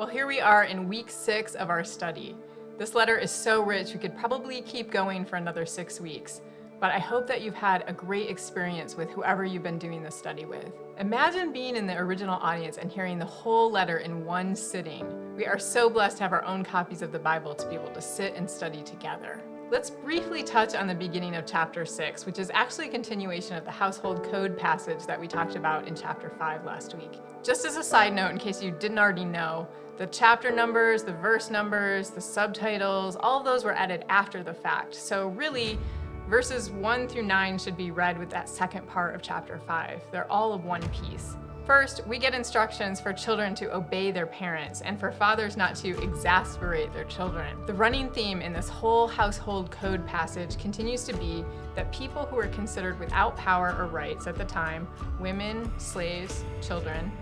Well, here we are in week 6 of our study. This letter is so rich, we could probably keep going for another 6 weeks. But I hope that you've had a great experience with whoever you've been doing this study with. Imagine being in the original audience and hearing the whole letter in one sitting. We are so blessed to have our own copies of the Bible to be able to sit and study together. Let's briefly touch on the beginning of chapter 6, which is actually a continuation of the household code passage that we talked about in chapter 5 last week. Just as a side note, in case you didn't already know, the chapter numbers, the verse numbers, the subtitles, all of those were added after the fact. So really, verses 1 through 9 should be read with that second part of chapter 5. They're all of one piece. First, we get instructions for children to obey their parents and for fathers not to exasperate their children. The running theme in this whole household code passage continues to be that people who were considered without power or rights at the time, women, slaves, children,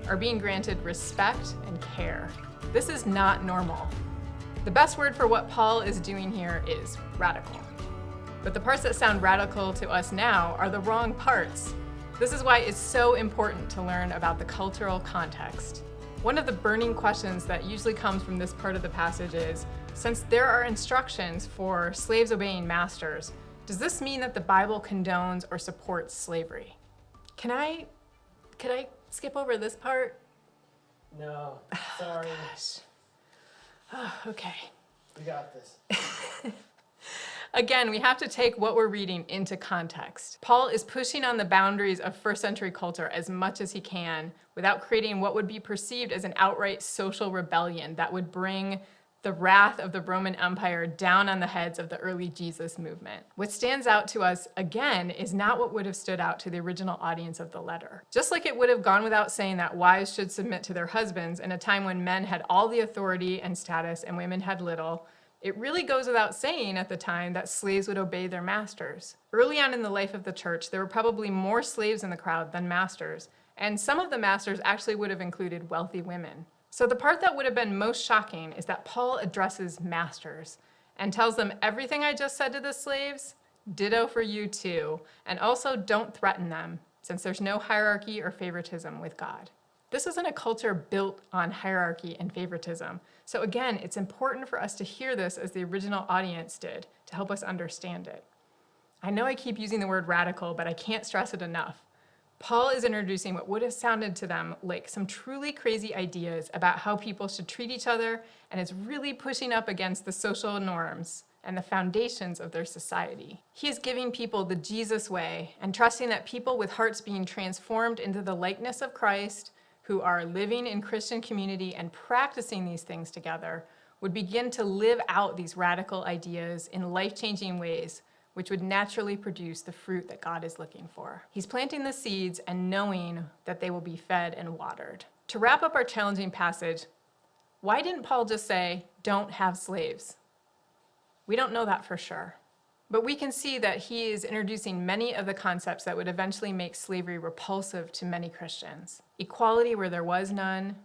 are being granted respect and care. This is not normal. The best word for what Paul is doing here is radical. But the parts that sound radical to us now are the wrong parts. This is why it's so important to learn about the cultural context. One of the burning questions that usually comes from this part of the passage is, since there are instructions for slaves obeying masters, does this mean that the Bible condones or supports slavery? Could I skip over this part? No, sorry. Oh, okay. We got this. Again, we have to take what we're reading into context. Paul is pushing on the boundaries of first century culture as much as he can without creating what would be perceived as an outright social rebellion that would bring the wrath of the Roman Empire down on the heads of the early Jesus movement. What stands out to us, again, is not what would have stood out to the original audience of the letter. Just like it would have gone without saying that wives should submit to their husbands in a time when men had all the authority and status and women had little, it really goes without saying at the time that slaves would obey their masters. Early on in the life of the church, there were probably more slaves in the crowd than masters, and some of the masters actually would have included wealthy women. So the part that would have been most shocking is that Paul addresses masters and tells them everything I just said to the slaves, ditto for you too, and also don't threaten them, since there's no hierarchy or favoritism with God. This isn't a culture built on hierarchy and favoritism. So again, it's important for us to hear this as the original audience did to help us understand it. I know I keep using the word radical, but I can't stress it enough. Paul is introducing what would have sounded to them like some truly crazy ideas about how people should treat each other, and is really pushing up against the social norms and the foundations of their society. He is giving people the Jesus way and trusting that people with hearts being transformed into the likeness of Christ, who are living in Christian community and practicing these things together, would begin to live out these radical ideas in life-changing ways, which would naturally produce the fruit that God is looking for. He's planting the seeds and knowing that they will be fed and watered. To wrap up our challenging passage, why didn't Paul just say, don't have slaves? We don't know that for sure. But we can see that he is introducing many of the concepts that would eventually make slavery repulsive to many Christians. Equality where there was none,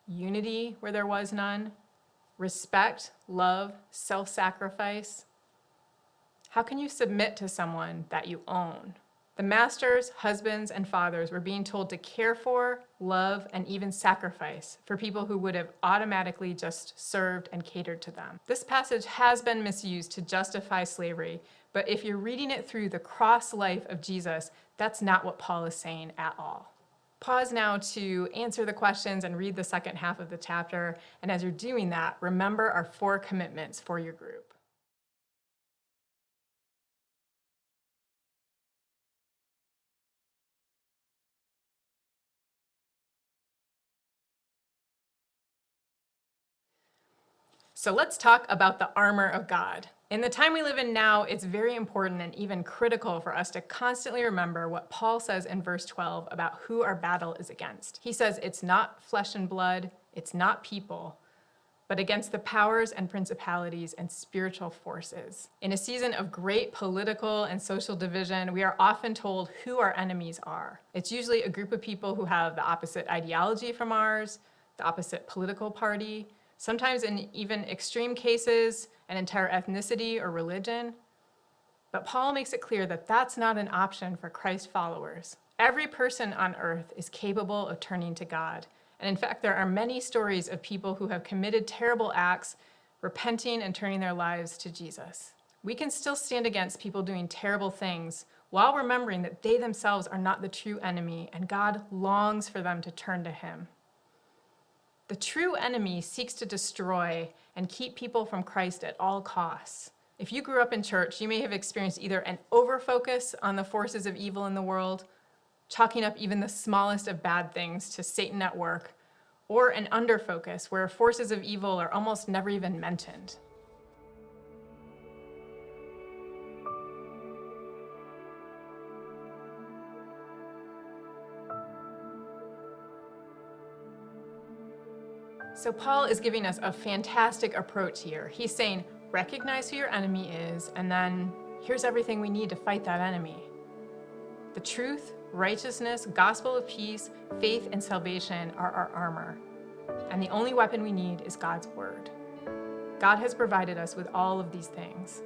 unity where there was none, respect, love, self-sacrifice. How can you submit to someone that you own? The masters, husbands, and fathers were being told to care for, love, and even sacrifice for people who would have automatically just served and catered to them. This passage has been misused to justify slavery, but if you're reading it through the cross life of Jesus, that's not what Paul is saying at all. Pause now to answer the questions and read the second half of the chapter, and as you're doing that, remember our 4 commitments for your group. So let's talk about the armor of God. In the time we live in now, it's very important and even critical for us to constantly remember what Paul says in verse 12 about who our battle is against. He says it's not flesh and blood, it's not people, but against the powers and principalities and spiritual forces. In a season of great political and social division, we are often told who our enemies are. It's usually a group of people who have the opposite ideology from ours, the opposite political party, sometimes in even extreme cases, an entire ethnicity or religion. But Paul makes it clear that that's not an option for Christ followers. Every person on earth is capable of turning to God, And in fact, there are many stories of people who have committed terrible acts, repenting and turning their lives to Jesus. We can still stand against people doing terrible things while remembering that they themselves are not the true enemy, and God longs for them to turn to him. The true enemy seeks to destroy and keep people from Christ at all costs. If you grew up in church, you may have experienced either an overfocus on the forces of evil in the world, chalking up even the smallest of bad things to Satan at work, or an underfocus where forces of evil are almost never even mentioned. So Paul is giving us a fantastic approach here. He's saying, recognize who your enemy is, and then here's everything we need to fight that enemy. The truth, righteousness, gospel of peace, faith, and salvation are our armor. And the only weapon we need is God's word. God has provided us with all of these things.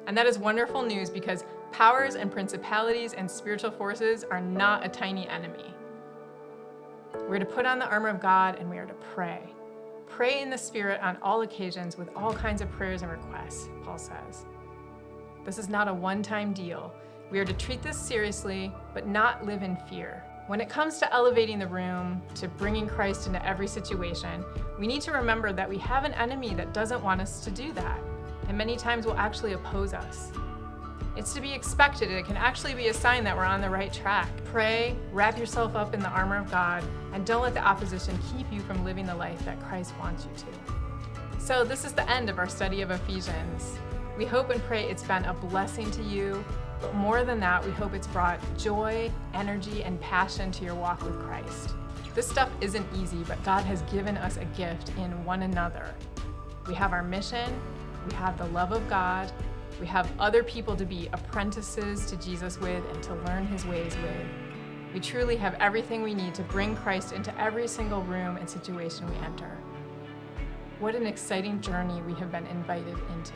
And that is wonderful news because powers and principalities and spiritual forces are not a tiny enemy. We're to put on the armor of God and we are to pray. Pray in the Spirit on all occasions with all kinds of prayers and requests, Paul says. This is not a one-time deal. We are to treat this seriously, but not live in fear. When it comes to elevating the room, to bringing Christ into every situation, we need to remember that we have an enemy that doesn't want us to do that, and many times will actually oppose us. It's to be expected, and it can actually be a sign that we're on the right track. Pray, wrap yourself up in the armor of God, and don't let the opposition keep you from living the life that Christ wants you to. So this is the end of our study of Ephesians. We hope and pray it's been a blessing to you, but more than that, we hope it's brought joy, energy, and passion to your walk with Christ. This stuff isn't easy, but God has given us a gift in one another. We have our mission, we have the love of God, we have other people to be apprentices to Jesus with and to learn his ways with. We truly have everything we need to bring Christ into every single room and situation we enter. What an exciting journey we have been invited into.